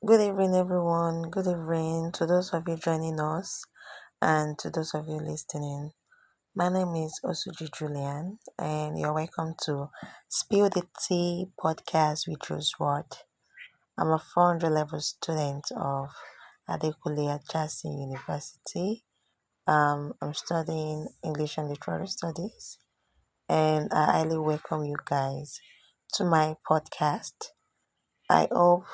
Good evening, everyone. Good evening to those of you joining us and to those of you listening. My name is Osuji Julian, and you're welcome to Spill the Tea podcast with Rosewood. I'm a 400 level student of Adekunle Ajasin University. I'm studying English and Literary Studies, and I highly welcome you guys to my podcast. I hope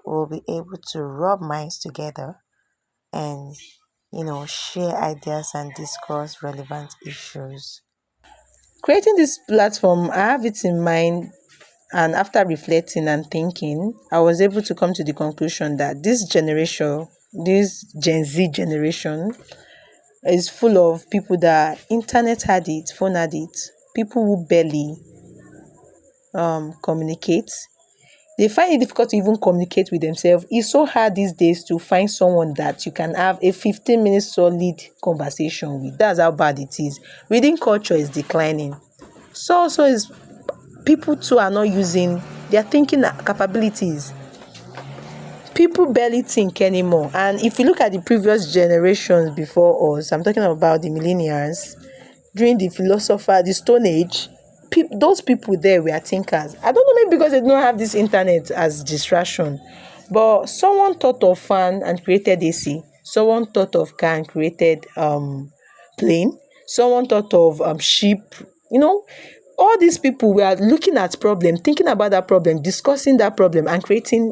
we'll be able to rub minds together and share ideas and discuss relevant issues. Creating this platform, I have it in mind, and after reflecting and thinking, I was able to come to the conclusion that this generation, this Gen Z generation, is full of people that internet had it, phone had it, people who barely communicate. They find it difficult to even communicate with themselves. It's so hard these days to find someone that you can have a 15-minute solid conversation with. That's how bad it is. Reading culture is declining. So is people too are not using their thinking capabilities. People barely think anymore. And if you look at the previous generations before us, I'm talking about the millennials, during the philosopher, the Stone Age, those people there were thinkers. I don't know, maybe because they don't have this internet as distraction, but someone thought of fan and created AC. Someone thought of car and created plane. Someone thought of ship. You know, all these people were looking at problem, thinking about that problem, discussing that problem, and creating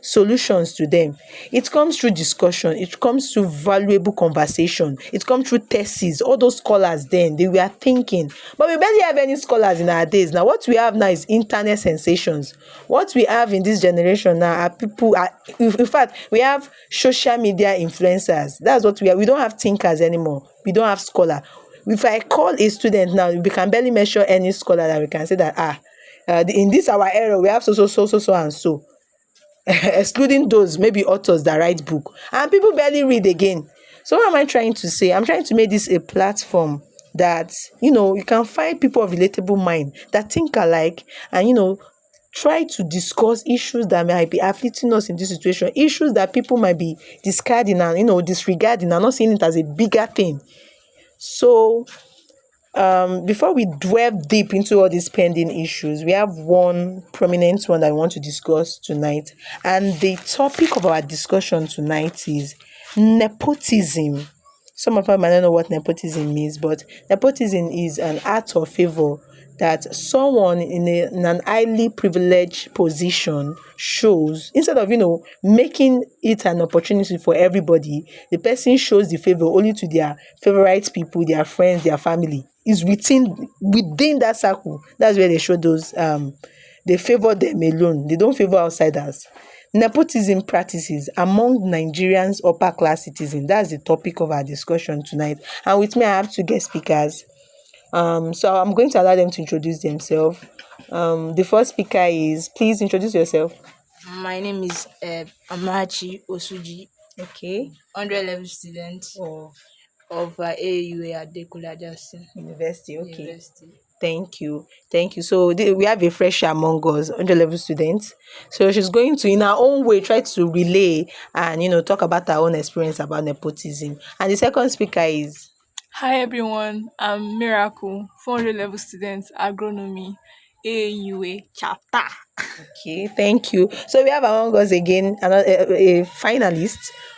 solutions to them. It comes through discussion, it comes through valuable conversation, it comes through thesis. All those scholars then, they were thinking, but we barely have any scholars in our days now. What we have now is internet sensations. What we have in this generation now are people in fact, we have social media influencers. That's what we are. We don't have thinkers anymore. We don't have scholar. If I call a student now, we can barely measure any scholar that we can say that in this our era we have so and so, excluding those maybe authors that write book, and people barely read again. So what am I trying to say? I'm trying to make this a platform that you can find people of relatable mind that think alike, and try to discuss issues that might be afflicting us in this situation, issues that people might be discarding and disregarding and not seeing it as a bigger thing. So before we delve deep into all these pending issues, we have one prominent one that I want to discuss tonight. And the topic of our discussion tonight is nepotism. Some of us might not know what nepotism means, but nepotism is an act or favor that someone in an highly privileged position shows. Instead of making it an opportunity for everybody, the person shows the favor only to their favorite people, their friends, their family. Is within that circle. That's where they show those they favor them alone. They don't favor outsiders. Nepotism practices among Nigerians upper class citizens. That's the topic of our discussion tonight. And with me, I have two guest speakers. So I'm going to allow them to introduce themselves. The first speaker is, please introduce yourself. My name is Amachi Osuji, Okay. 100 level student of AUA at Dekula Justin University. Okay. University. Thank you. So we have a fresher among us, 100 level students. So she's going to, in her own way, try to relay and talk about her own experience about nepotism. And the second speaker is, Hi everyone, I'm Miracle, 400 level student, agronomy, AUA chapter. okay, thank you. So we have among us again another a finalist,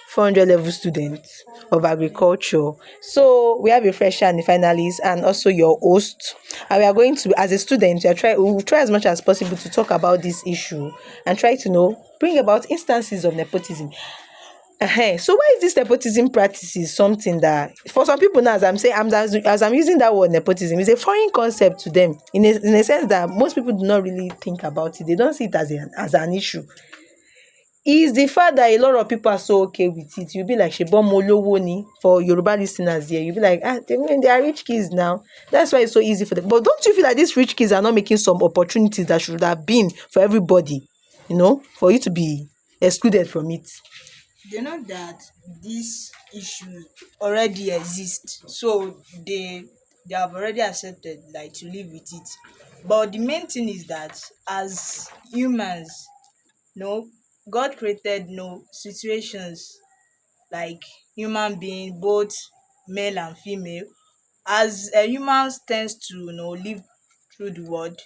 400 level student of agriculture. So we have a fresher and a finalist, and also your host. And we are going to, as a student, we will try as much as possible to talk about this issue and try to bring about instances of nepotism. So why is this nepotism practices something that for some people now, as I'm saying, as I'm using that word nepotism, is a foreign concept to them in a sense that most people do not really think about it. They don't see it as an issue. Is the fact that a lot of people are so okay with it. You'll be like Shebon Molowo ni for Yoruba listeners here. You'll be like, they are rich kids now. That's why it's so easy for them. But don't you feel like these rich kids are not making some opportunities that should have been for everybody, for you to be excluded from it? They know that this issue already exists, so they have already accepted like to live with it. But the main thing is that as humans, no, God created situations like human being, both male and female. As humans tends to live through the world,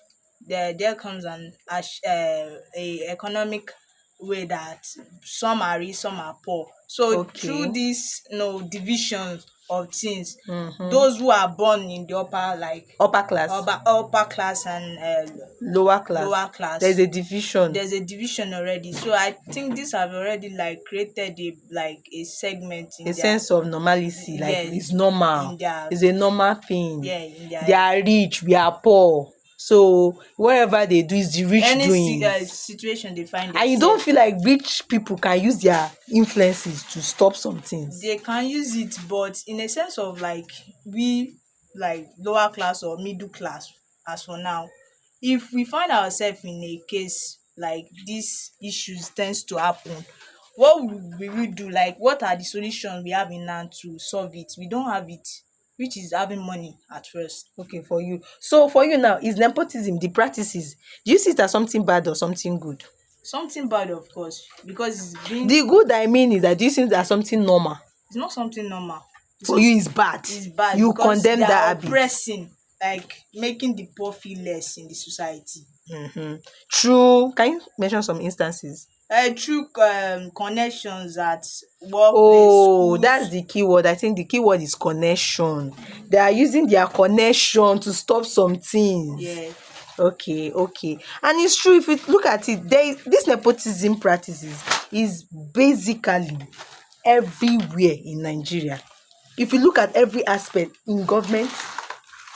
there comes a economic way that some are rich, some are poor. So through Okay. this divisions of things, Mm-hmm. those who are born in the upper, like Upper class, upper class and lower class. lower There is class, a division. there's a division already. So I think these have already like created a segment A in their, sense of normalcy, like yeah, it's normal. in their, It's a normal thing. yeah, in They their, are rich, we are poor. So whatever they do is the rich doings. situation they find And you don't themselves. feel like rich people can use their influences to stop some things. They can use it, but in a sense of like we, like lower class or middle class, as for now, if we find ourselves in a case like these issues tends to happen, what will we do? Like, what are the solutions we have in hand to solve it? We don't have it, which is having money at first. Okay, for you. So for you now, is nepotism the practices? Do you see it as something bad or something good? Something bad, of course, because The good I mean is that do you see it as something normal? it's not something normal. It's For not. you, it's bad. It's bad You because they condemn that are habit. oppressing, like making the poor feel less in the society. Mm-hmm. True. Can you mention some instances? Through connections at workplace, Oh, that's schools. the key word. I think the key word is connection. They are using their connection to stop some things. Yeah, Okay, okay. And it's true if you look at it, this nepotism practices is basically everywhere in Nigeria. If you look at every aspect in government,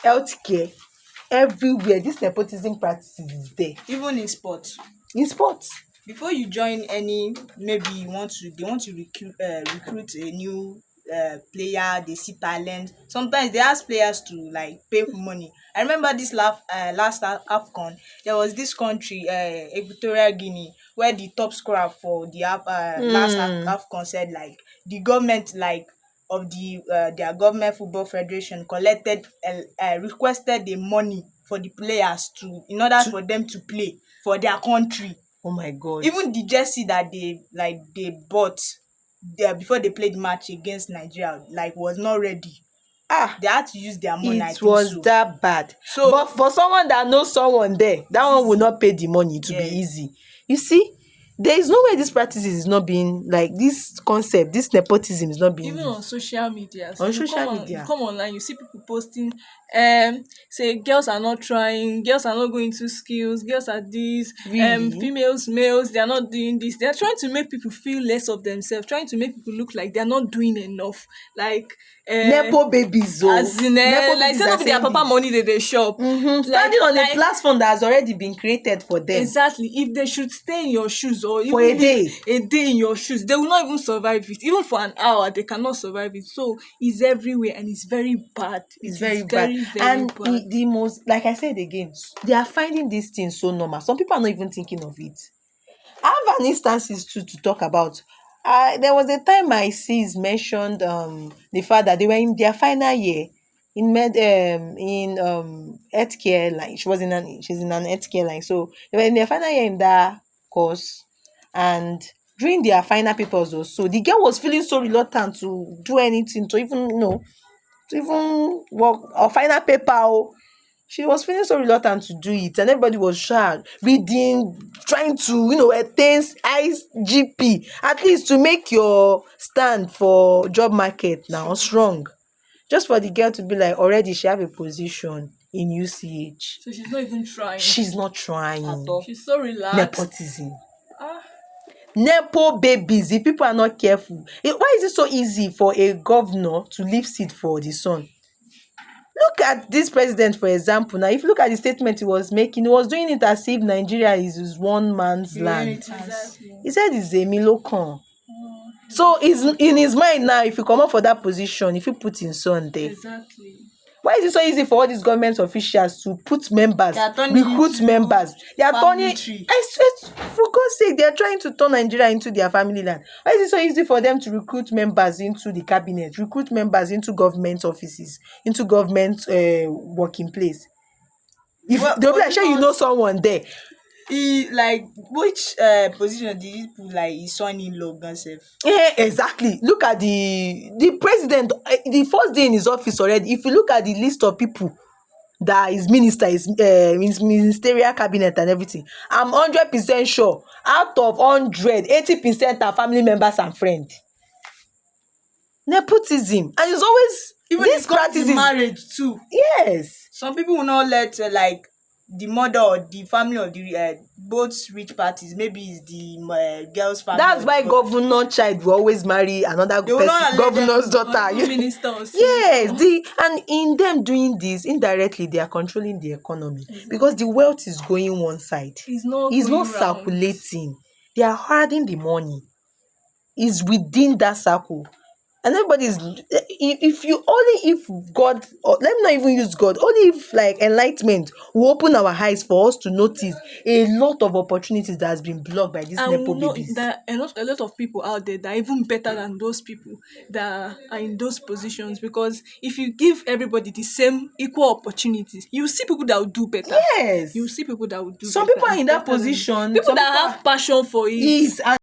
healthcare, everywhere, this nepotism practices is there. even in sports. In sports. Before you join any, maybe they want to recruit a new player. They see talent. Sometimes they ask players to like pay money. I remember this last AFCON. There was this country, Equatorial Guinea, where the top scorer for the last Hmm. AFCON said like the government, like of their government football federation, collected requested the money for the players to, in order To, for them to play for their country. oh my God. Even the jersey that they bought there before they played the match against Nigeria, like, was not ready. Ah, They had to use their money, I it think was so. that bad. But So for someone that knows someone there, that it's one will easy. not pay the money to be Yeah. easy. You see, there is no way this practice is not being like this concept, this nepotism is not being Even on used social media, on you social come on, you media. come online, you see people posting, say girls are not trying, girls are not going to skills, girls are this, Really? females, males, they are not doing this. They are trying to make people feel less of themselves, trying to make people look like they are not doing enough. Like, Nepo babies, oh. as in, Nepo like babies say are no be their saying papa this. money they shop. Standing on a Like platform that has already been created for them exactly, if they should stay in your shoes or for even a live day. a day in your shoes, they will not even survive it. Even for an hour they cannot survive it. So it's everywhere and it's very bad. It's It very is bad. very, very And bad. the most, like I said again, they are finding these things so normal. Some people are not even thinking of it. I have an instances too to talk about. There was a time my sis mentioned the fact that they were in their final year in healthcare line. She's in an healthcare line. So they were in their final year in that course, and during their final papers also, the girl was feeling so reluctant to do anything, to even to even work or final paper. Oh, she was feeling so reluctant to do it, and everybody was reading, trying to attain high GP, at least to make your stand for job market now strong. Just for the girl to be like, already she have a position in UCH, So she's not even trying she's not At trying. all. she's so relaxed. Nepotism. Ah, Nepo babies, if people are not careful. Why is it so easy for a governor to leave seat for the son? Look at this president, for example. Now, if you look at the statement he was making, he was doing it as if Nigeria is his one man's land. Inheritance. exactly. He said it's a Milokan. Mm, So is in his mind now, if you come up for that position, if you put his son there, exactly. why is it so easy for all these government officials to put members, They are turning recruit into members? They are family turning, tree. I swear, for God's sake, they are trying to turn Nigeria into their family land. Why is it so easy for them to recruit members into the cabinet, recruit members into government offices, into government working place? If Well, they'll be was like, it sure, you not know someone there. He like which position did he put like his son-in-law gan sef? Exactly. Look at the president, the first day in his office already. If you look at the list of people that his minister, his ministerial cabinet and everything, I'm 100% sure out of 100, 80% are family members and friends. Nepotism, and it's always Even these it comes to practices. marriage too. Yes, Some people will not let like the mother or the family of the both rich parties, maybe it's the girl's family or that's the why boy, governor child will always marry another they will person, not let governor's them. Or daughter. even minister or Yes, senator. the and in them doing this indirectly, they are controlling the economy because the Exactly. wealth is going one side. It's not It's not going round. circulating. They are hoarding the money. Is within that circle. And everybody is, if you only if God, or let me not even use God, only if like enlightenment will open our eyes for us to notice a lot of opportunities that has been blocked by these And nepo we know babies. that a lot of people out there that are even better than those people that are in those positions, because if you give everybody the same equal opportunities, you see people that will do better. You Yes, see people that will do some people better are in that better than position, people some people that have passion for it. is